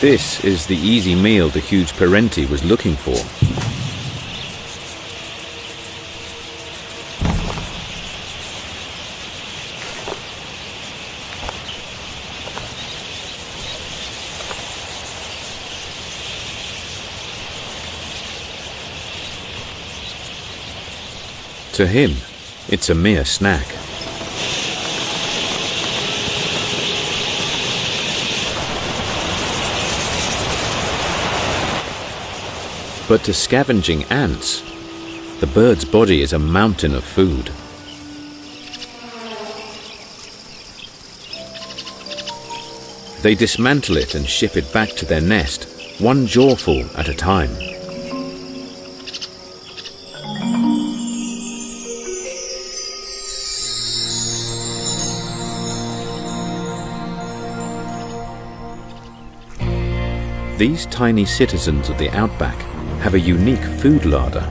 This is the easy meal the huge Parenti was looking for. To him, it's a mere snack. But to scavenging ants, the bird's body is a mountain of food. They dismantle it and ship it back to their nest, one jawful at a time. These tiny citizens of the outback have a unique food larder.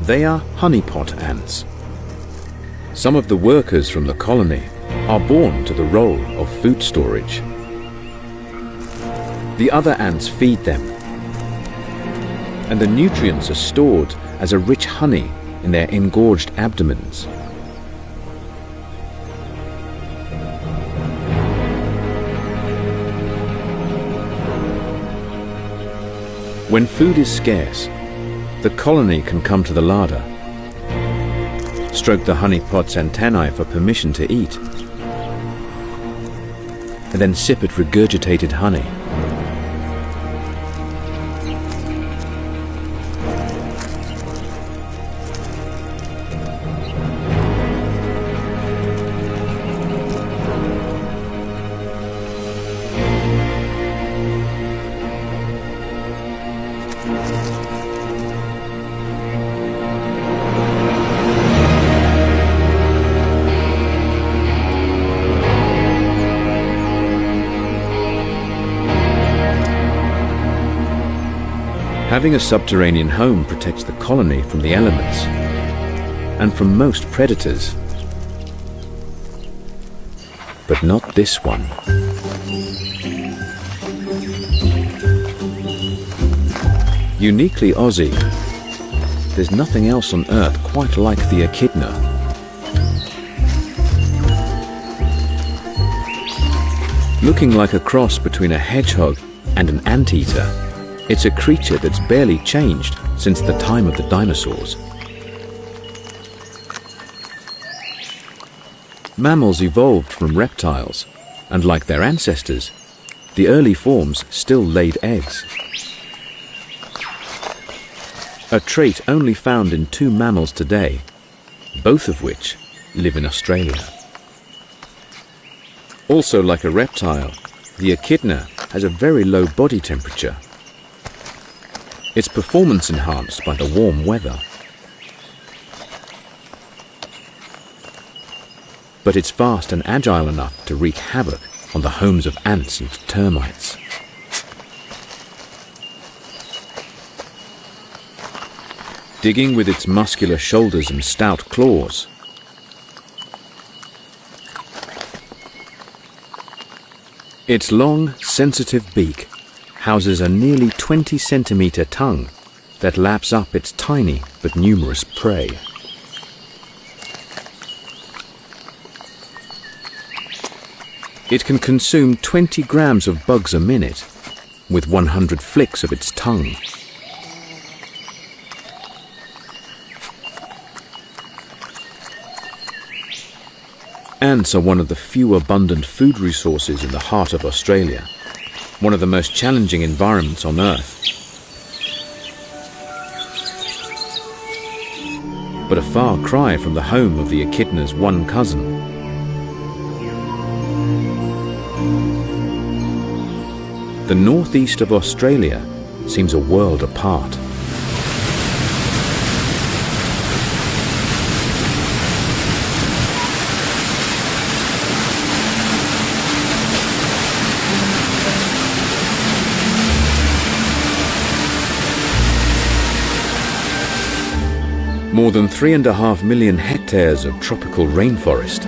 They are honeypot ants. Some of the workers from the colony are born to the role of food storage. The other ants feed them, and the nutrients are stored as a rich honey in their engorged abdomens. When food is scarce, the colony can come to the larder, stroke the honeypot's antennae for permission to eat, and then sip at regurgitated honey. Having a subterranean home protects the colony from the elements and from most predators. But not this one. Uniquely Aussie, there's nothing else on Earth quite like the echidna. Looking like a cross between a hedgehog and an anteater, it's a creature that's barely changed since the time of the dinosaurs. Mammals evolved from reptiles, and like their ancestors, the early forms still laid eggs. A trait only found in 2 mammals today, both of which live in Australia. Also like a reptile, the echidna has a very low body temperature. Its performance enhanced by the warm weather. But it's fast and agile enough to wreak havoc on the homes of ants and termites. Digging with its muscular shoulders and stout claws. Its long, sensitive beak houses a nearly 20-centimeter tongue that laps up its tiny but numerous prey. It can consume 20 grams of bugs a minute with 100 flicks of its tongue. Ants are one of the few abundant food resources in the heart of Australia, one of the most challenging environments on Earth. But a far cry from the home of the echidna's one cousin. The northeast of Australia seems a world apart. More than 3.5 million hectares of tropical rainforest.